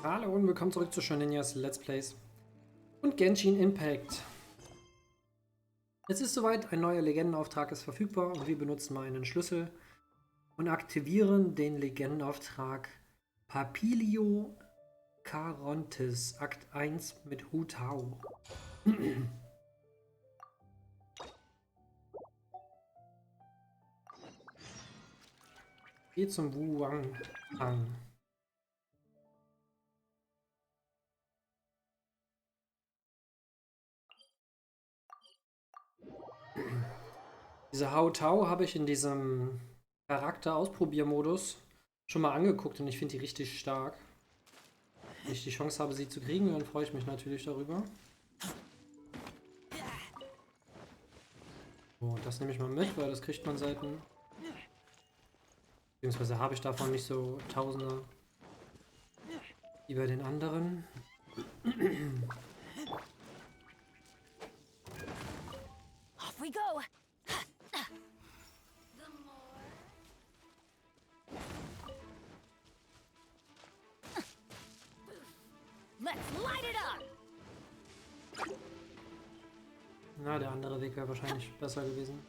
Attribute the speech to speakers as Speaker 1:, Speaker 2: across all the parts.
Speaker 1: Hallo und willkommen zurück zu Shoninyas Let's Plays und Genshin Impact. Es ist soweit, ein neuer Legendenauftrag ist verfügbar und wir benutzen mal einen Schlüssel und aktivieren den Legendenauftrag Papilio Carontes, Akt 1 mit Hu Tao. Geht zum Wu Wang Ang. Diese Hao Tao habe ich in diesem Charakter-Ausprobiermodus schon mal angeguckt und ich finde die richtig stark. Wenn ich die Chance habe, sie zu kriegen, dann freue ich mich natürlich darüber. So, das nehme ich mal mit, weil das kriegt man selten. Beziehungsweise habe ich davon nicht so Tausende wie bei den anderen.
Speaker 2: Off we go. Let's light it up.
Speaker 1: Na, der andere Weg wäre wahrscheinlich besser gewesen.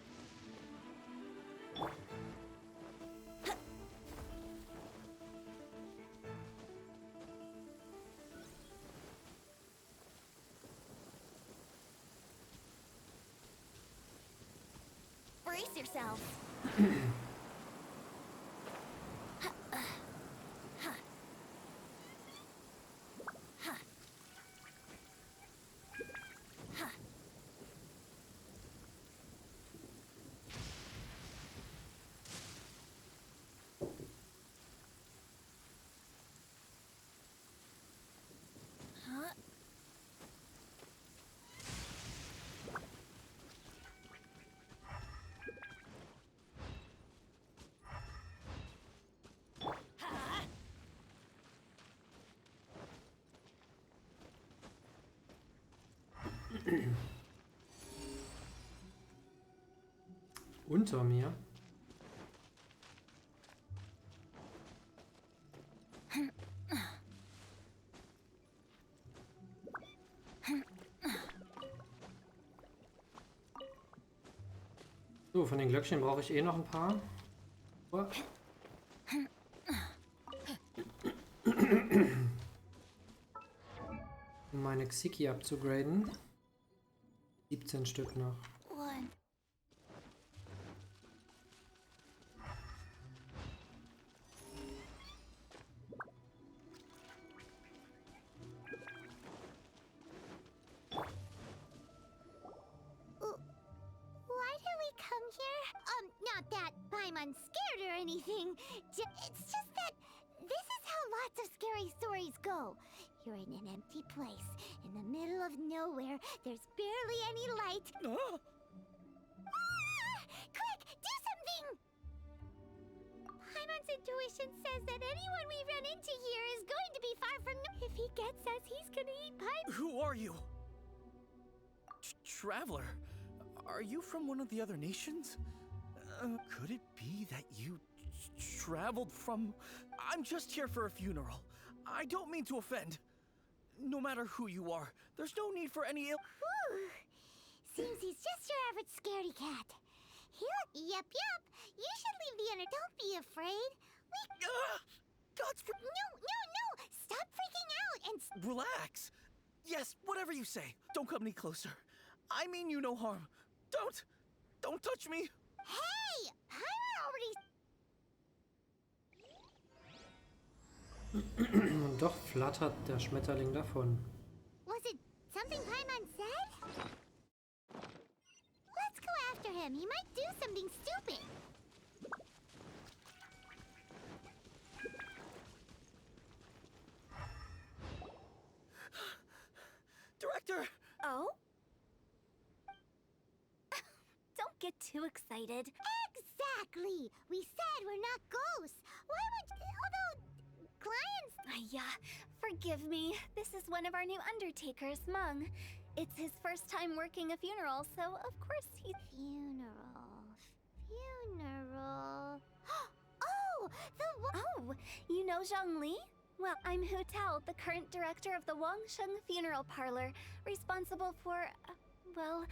Speaker 2: Brace yourself.
Speaker 1: Unter mir. So, von den Glöckchen brauche ich eh noch ein paar. Oh. Um meine Xiki abzugraden. 17 Stück noch.
Speaker 2: One.
Speaker 3: Why did we come here? Not that I'm unscared or anything. It's just that this is how lots of scary stories go. You're in an empty place, in the middle of nowhere. There's barely any light. Ah! Quick, do something! Paimon's intuition says that anyone we run into here is going to be far from. If he gets us, he's gonna eat Paimon.
Speaker 4: Who are you? Traveler, are you from one of the other nations? Could it be that you traveled from... I'm just here for a funeral. I don't mean to offend. No matter who you are, there's no need for any ill...
Speaker 3: Whew. Seems he's just your average scaredy cat. Yep. You should leave the inner. Don't be afraid.
Speaker 4: God's...
Speaker 3: No. Stop freaking out and...
Speaker 4: Relax. Yes, whatever you say. Don't come any closer. I mean you no harm. Don't touch me.
Speaker 3: Hey! Paimon already...
Speaker 1: Und doch flattert der Schmetterling davon.
Speaker 3: Was it something Paimon said? Let's go after him. He might do something stupid.
Speaker 4: Director!
Speaker 2: Oh? Don't get too excited.
Speaker 3: Exactly! We said we're not ghosts. Why would... Although... Clients...
Speaker 2: Yeah, forgive me. This is one of our new undertakers, Mung. It's his first time working a funeral, so of course he...
Speaker 3: Funeral... Oh! The one...
Speaker 2: Oh, you know Zhongli? Well, I'm Hu Tao, the current director of the Wangsheng Funeral Parlor, responsible for, well,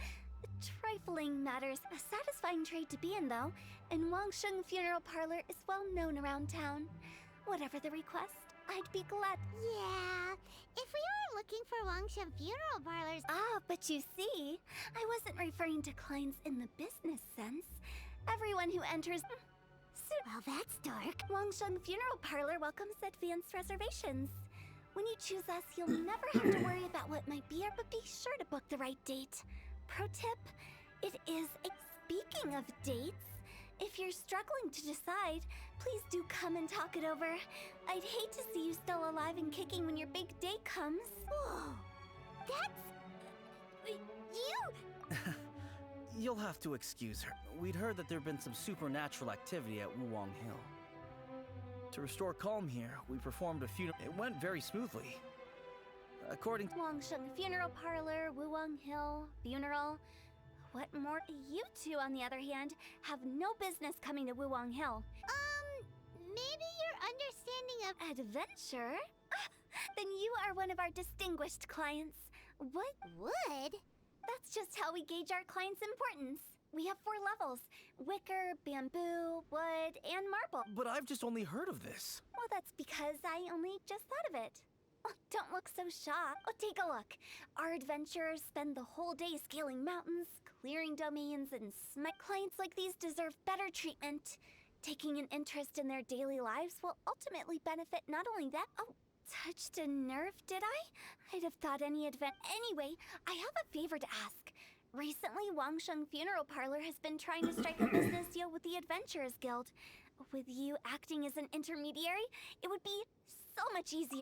Speaker 2: trifling matters. A satisfying trade to be in, though, and Wangsheng Funeral Parlor is well known around town. Whatever the request, I'd be glad.
Speaker 3: Yeah, if we were looking for Wangshan funeral parlors...
Speaker 2: Ah, but you see, I wasn't referring to clients in the business sense. Everyone who enters...
Speaker 3: Well, that's dark.
Speaker 2: Wangsheng Funeral Parlor welcomes advanced reservations. When you choose us, you'll never have to worry about what might be here, but be sure to book the right date. Pro tip, it is... Speaking of dates, if you're struggling to decide, please do come and talk it over. I'd hate to see you still alive and kicking when your big day comes.
Speaker 3: Whoa, that's... you...
Speaker 4: You'll have to excuse her. We'd heard that there'd been some supernatural activity at Wuwang Hill. To restore calm here, we performed a funeral. It went very smoothly. According to
Speaker 2: Wangsheng Funeral Parlor, Wuwang Hill, funeral. What more? You two, on the other hand, have no business coming to Wuwang Hill.
Speaker 3: Maybe your understanding of...
Speaker 2: Adventure? Then you are one of our distinguished clients. What?
Speaker 3: wood?
Speaker 2: That's just how we gauge our clients' importance. We have 4 levels: wicker, bamboo, wood, and marble.
Speaker 4: But I've just only heard of this.
Speaker 2: Well, that's because I only just thought of it. Oh, don't look so shocked. Oh, take a look. Our adventurers spend the whole day scaling mountains, clearing domains, and clients like these deserve better treatment. Taking an interest in their daily lives will ultimately benefit not only them... Oh, touched a nerve, did I? I'd have thought any Anyway, I have a favor to ask. Recently, Wangsheng Funeral Parlor has been trying to strike a business deal with the Adventurers Guild. With you acting as an intermediary, it would be so much easier.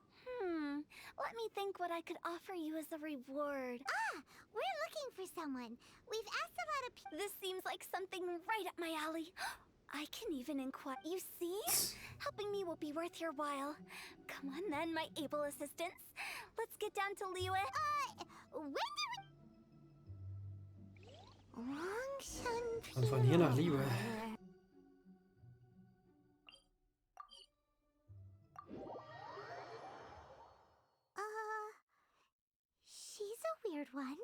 Speaker 2: Let me think what I could offer you as a reward.
Speaker 3: We're looking for someone. We've asked a lot of people...
Speaker 2: This seems like something right up my alley. I can even inquire. You see? Helping me will be worth your while. Come on then, my able assistants. Let's get down to Liyue.
Speaker 3: When do we... Wangshan
Speaker 1: Und von hier nach Liyue.
Speaker 3: She's a weird one.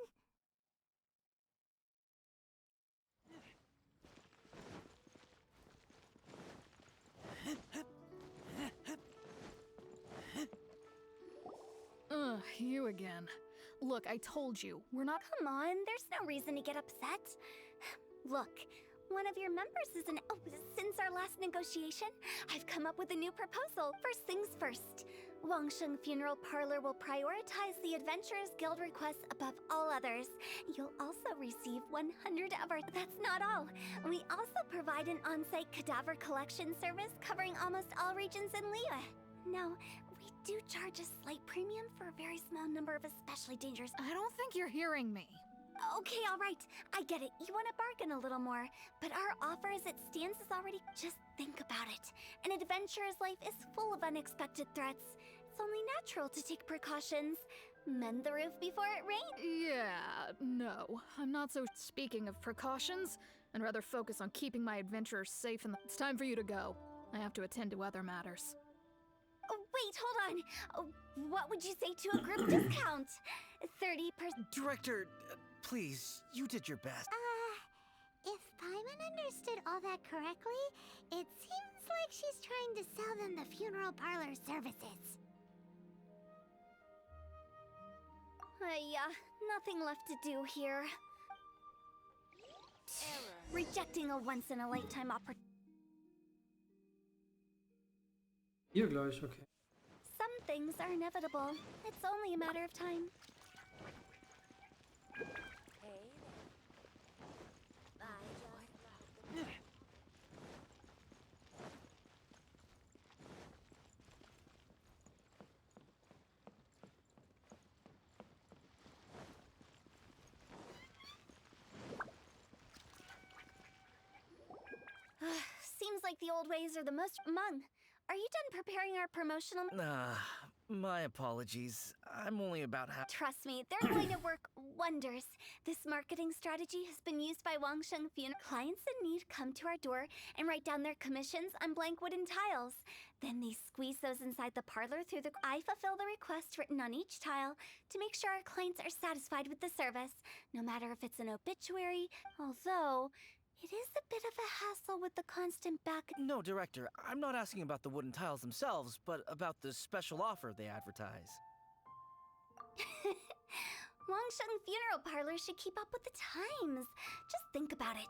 Speaker 5: You again. Look, I told you, we're not...
Speaker 2: Come on, there's no reason to get upset. Look, one of your members is an... Oh, since our last negotiation, I've come up with a new proposal. First things first. Wangsheng Funeral Parlor will prioritize the Adventurers Guild requests above all others. You'll also receive 100 of our... That's not all. We also provide an on-site cadaver collection service covering almost all regions in Liyue. Now, we do charge a slight premium for a very small number of especially dangerous...
Speaker 5: I don't think you're hearing me.
Speaker 2: Okay, all right. I get it. You want to bargain a little more. But our offer as it stands is already... Just think about it. An adventurer's life is full of unexpected threats. It's only natural to take precautions. Mend the roof before it rains.
Speaker 5: Yeah, no. I'm not so... Speaking of precautions, I'd rather focus on keeping my adventurers safe and... It's time for you to go. I have to attend to other matters.
Speaker 2: Oh, wait, hold on. Oh, what would you say to a group discount? 30%...
Speaker 4: Director, please, you did your best.
Speaker 3: If Paimon understood all that correctly, it seems like she's trying to sell them the funeral parlor services.
Speaker 2: Yeah, nothing left to do here. Rejecting a once-in-a-lifetime opportunity.
Speaker 1: Hier gleich, okay.
Speaker 2: Some things are inevitable. It's only a matter of time. Seems like the old ways are the most... Mung, are you done preparing our promotional?
Speaker 4: My apologies. I'm only about half.
Speaker 2: Trust me, they're going to work wonders. This marketing strategy has been used by Wangsheng Funeral. Clients in need come to our door and write down their commissions on blank wooden tiles. Then they squeeze those inside the parlor through the... I fulfill the request written on each tile to make sure our clients are satisfied with the service, no matter if it's an obituary, although... it is a bit of a hassle with the constant back...
Speaker 4: No, Director, I'm not asking about the wooden tiles themselves, but about the special offer they advertise.
Speaker 2: Wangsheng Funeral Parlor should keep up with the times. Just think about it.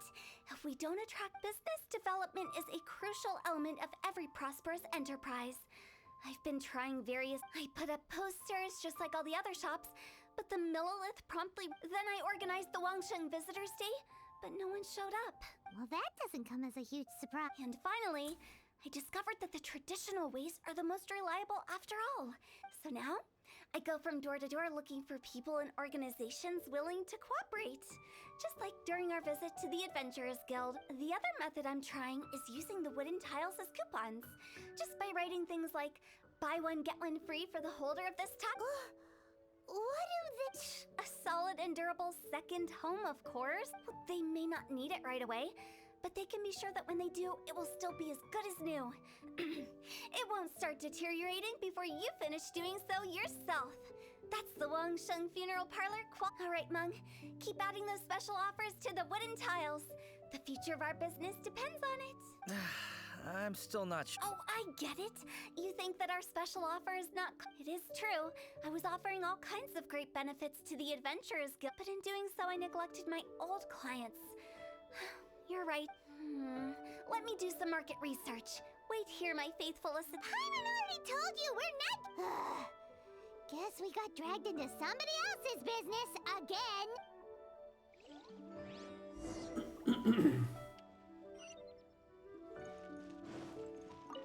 Speaker 2: If we don't attract business, development is a crucial element of every prosperous enterprise. I've been trying various... I put up posters just like all the other shops, but the Millilith promptly... Then I organized the Wangsheng Visitors Day, but no one showed up.
Speaker 3: Well, that doesn't come as a huge surprise.
Speaker 2: And finally, I discovered that the traditional ways are the most reliable after all. So now, I go from door to door looking for people and organizations willing to cooperate. Just like during our visit to the Adventurers Guild. The other method I'm trying is using the wooden tiles as coupons. Just by writing things like, buy one, get one free for the holder of this tile.
Speaker 3: What do they...
Speaker 2: A solid and durable second home, of course. Well, they may not need it right away, but they can be sure that when they do, it will still be as good as new. It won't start deteriorating before you finish doing so yourself. That's the Wangsheng Funeral Parlor All right, Mung. Keep adding those special offers to the wooden tiles. The future of our business depends on it.
Speaker 4: I'm still not sure.
Speaker 2: Oh, I get it. You think that our special offer is not... It is true. I was offering all kinds of great benefits to the Adventurers Guild, but in doing so, I neglected my old clients. You're right. Let me do some market research. Wait here, my faithful assistant.
Speaker 3: Paimon already told you we're not... Guess we got dragged into somebody else's business again.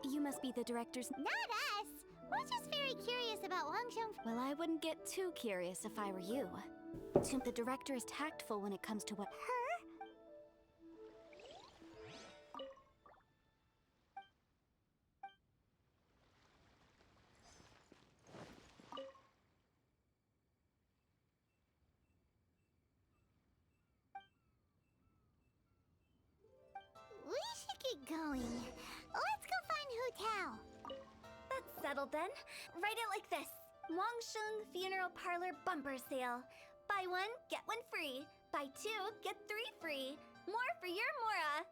Speaker 2: You must be the director's...
Speaker 3: Not us! We're just very curious about Wangsheng...
Speaker 2: Well, I wouldn't get too curious if I were you. The director is tactful when it comes to what...
Speaker 3: Her? We should get going. Let's go find Hu Tao.
Speaker 2: That's settled then. Write it like this. Wangsheng Funeral Parlor Bumper Sale. Buy one, get one free. Buy two, get three free. More for your Mora.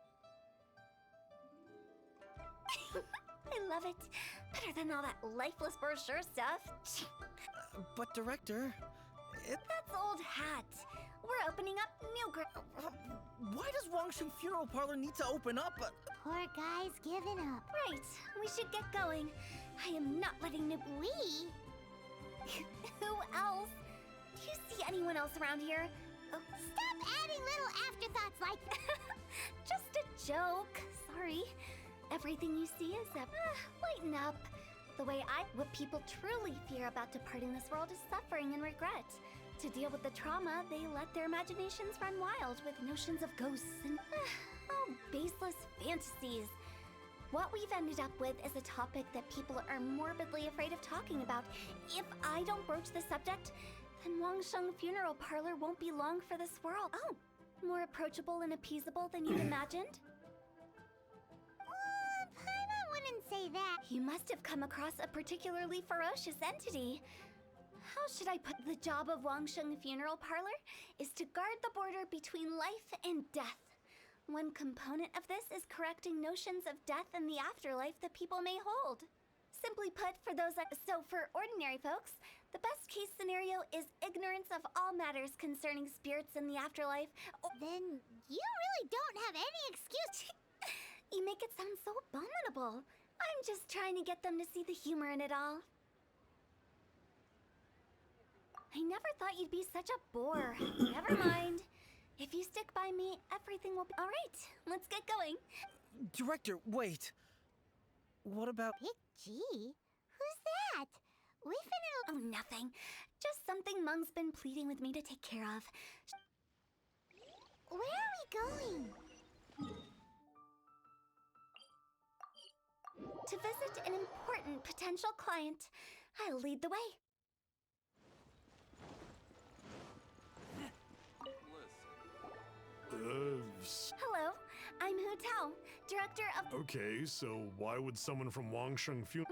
Speaker 2: I love it. Better than all that lifeless brochure stuff.
Speaker 4: But Director,
Speaker 2: That's old hat. We're opening up new
Speaker 4: why does Wangsheng Funeral Parlor need to open up?
Speaker 3: Poor guy's giving up.
Speaker 2: Right, we should get going. I am not letting new...
Speaker 3: We?
Speaker 2: Who else? Do you see anyone else around here? Oh,
Speaker 3: Stop adding little afterthoughts like...
Speaker 2: just a joke. Sorry. Everything you see is lighten up. The way what people truly fear about departing this world is suffering and regret. To deal with the trauma, they let their imaginations run wild with notions of ghosts and baseless fantasies. What we've ended up with is a topic that people are morbidly afraid of talking about. If I don't broach the subject, then Wangsheng Funeral Parlor won't be long for this world. Oh, more approachable and appeasable than you'd imagined?
Speaker 3: Paimon wouldn't say that.
Speaker 2: You must have come across a particularly ferocious entity. How should I put the job of Wangsheng Funeral Parlor is to guard the border between life and death. One component of this is correcting notions of death and the afterlife that people may hold. Simply put, for ordinary folks, the best case scenario is ignorance of all matters concerning spirits and the afterlife.
Speaker 3: Then you really don't have any excuse.
Speaker 2: You make it sound so abominable. I'm just trying to get them to see the humor in it all. I never thought you'd be such a bore. Never mind. If you stick by me, everything will be... All right, let's get going.
Speaker 4: Director, wait. What about...
Speaker 3: Big G? Who's that? We finna...
Speaker 2: Oh, nothing. Just something Mung's been pleading with me to take care of.
Speaker 3: Where are we going?
Speaker 2: to visit an important potential client. I'll lead the way. Hello, I'm Hu Tao, director of...
Speaker 6: Okay, so why would someone from Wangsheng feel...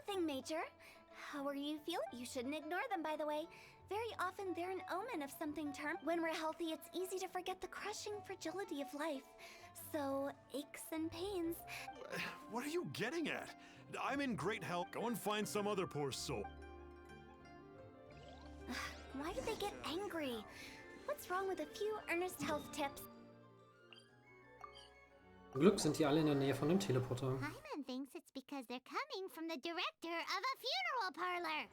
Speaker 2: Nothing major. How are you feeling? You shouldn't ignore them, by the way. Very often they're an omen of something When we're healthy, it's easy to forget the crushing fragility of life. So, aches and pains.
Speaker 6: What are you getting at? I'm in great health. Go and find some other poor soul.
Speaker 2: Why do they get angry? What's wrong with a few earnest health tips?
Speaker 1: Zum Glück sind die alle in der Nähe von dem Teleporter.
Speaker 3: Paimon thinks it's because they're coming from the director of a funeral parlor.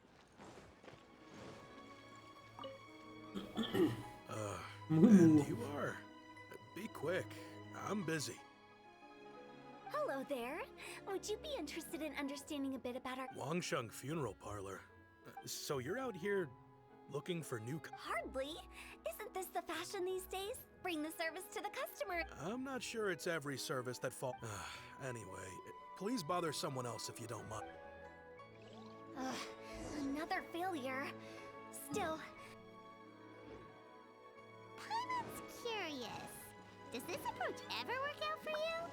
Speaker 6: And you are. Be quick. I'm busy.
Speaker 2: Hello there. Would you be interested in understanding a bit about our...
Speaker 6: Wangsheng Funeral Parlor. So you're out here looking for new...
Speaker 2: Hardly. Isn't this the fashion these days? Bring the service to the customer.
Speaker 6: I'm not sure it's every service that fall... Anyway, please bother someone else if you don't mind.
Speaker 2: Another failure. Still...
Speaker 3: Paimon's curious. Does this approach ever work out for you?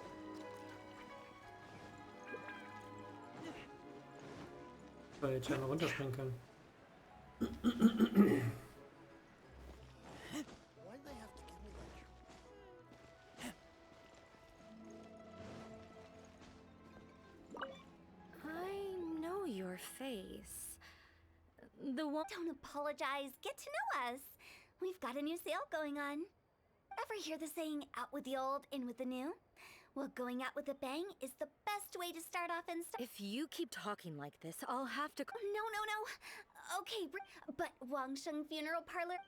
Speaker 1: Weil ich ja noch runterspringen kann.
Speaker 2: I know your face. The one... Don't apologize. Get to know us. We've got a new sale going on. Ever hear the saying, out with the old, in with the new? Well, going out with a bang is the best way to start off and start...
Speaker 7: If you keep talking like this, I'll have to...
Speaker 2: No. Okay, but Wangsheng Funeral Parlor...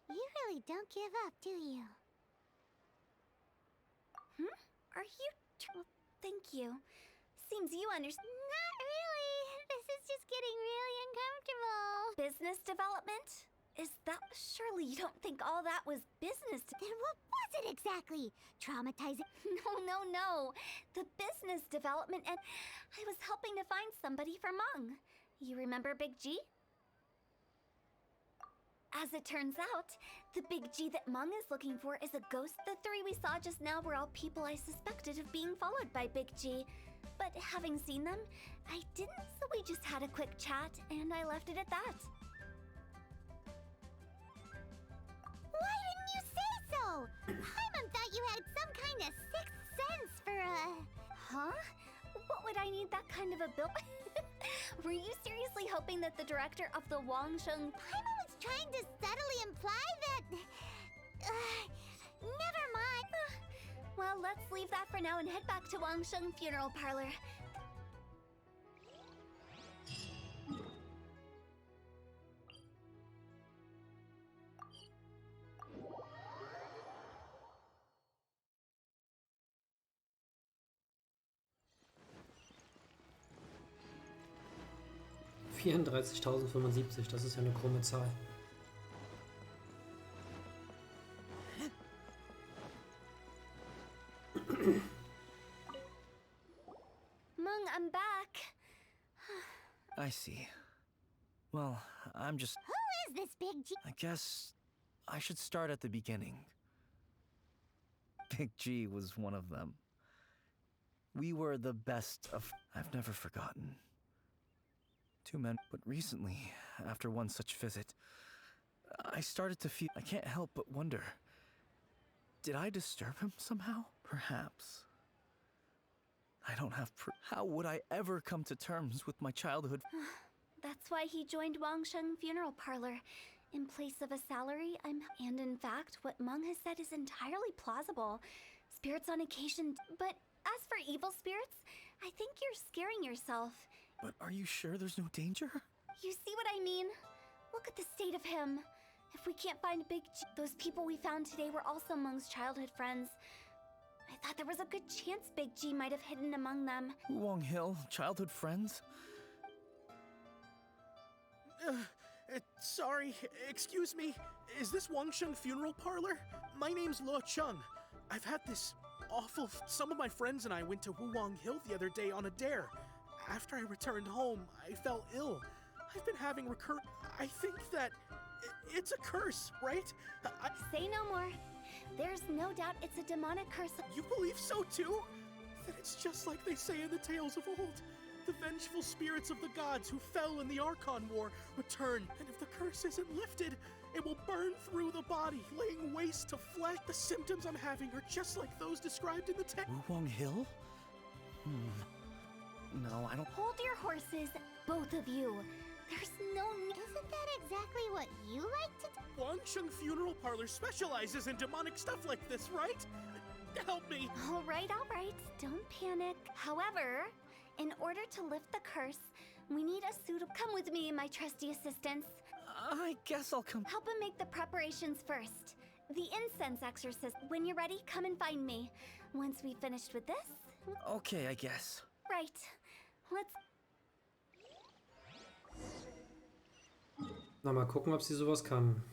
Speaker 3: You really don't give up, do you?
Speaker 2: Are you... Well, thank you. Seems you understand...
Speaker 3: Not really. This is just getting really uncomfortable.
Speaker 2: Business development? Is that... Surely you don't think all that was business...
Speaker 3: Then what was it exactly? Traumatizing?
Speaker 2: No. The business development and... I was helping to find somebody for Meng. You remember Big G? As it turns out, the Big G that Meng is looking for is a ghost. The three we saw just now were all people I suspected of being followed by Big G. But having seen them, I didn't, so we just had a quick chat, and I left it at that.
Speaker 3: Why didn't you say so? Paimon thought you had some kind of sixth sense for
Speaker 2: Huh? What would I need that kind of a bill? Were you seriously hoping that the director of the Wangsheng...
Speaker 3: Paimon was trying to subtly imply that... never mind.
Speaker 2: Well, let's leave that for now and head back to Wangsheng Funeral Parlor.
Speaker 1: $34.075, das ist ja eine krumme Zahl.
Speaker 2: Meng, I'm back.
Speaker 4: I see. Well, I'm just...
Speaker 3: Who is this Big G?
Speaker 4: I guess I should start at the beginning. Big G was one of them. We were the best of... I've never forgotten. Two men, but recently, after one such visit, I started to feel... I can't help but wonder. Did I disturb him somehow? Perhaps. I don't have how would I ever come to terms with my childhood?
Speaker 2: That's why he joined Wangsheng Funeral Parlor. In place of a salary, And in fact, what Meng has said is entirely plausible. Spirits on occasion... But as for evil spirits, I think you're scaring yourself.
Speaker 4: But are you sure there's no danger?
Speaker 2: You see what I mean? Look at the state of him. If we can't find Big G... Those people we found today were also Meng's childhood friends. I thought there was a good chance Big G might have hidden among them.
Speaker 4: Wong Hill, childhood friends?
Speaker 8: Sorry, excuse me. Is this Wangsheng Funeral Parlor? My name's Luo Chung. I've had this
Speaker 6: awful. Some of my friends and I went to Wuwang Hill the other day on a dare. After I returned home, I fell ill. I've been having I think that it's a curse, right?
Speaker 2: Say no more. There's no doubt it's a demonic curse.
Speaker 6: You believe so too? That it's just like they say in the tales of old. The vengeful spirits of the gods who fell in the Archon War return, and if the curse isn't lifted, it will burn through the body, laying waste to flesh. The symptoms I'm having are just like those described in the text.
Speaker 4: Wuwang Hill? No, I don't.
Speaker 2: Hold your horses, both of you. There's no need.
Speaker 3: Isn't that exactly what you like to do?
Speaker 6: Wangsheng Funeral Parlor specializes in demonic stuff like this, right? Help me.
Speaker 2: All right. Don't panic. However, in order to lift the curse, we need a suitable. Come with me, my trusty assistants.
Speaker 4: I guess I'll come.
Speaker 2: Help him make the preparations first. The incense exorcist. When you're ready, come and find me. Once we've finished with this...
Speaker 4: Okay, I guess.
Speaker 2: Right. Let's...
Speaker 1: Na, mal gucken, ob sie sowas kann.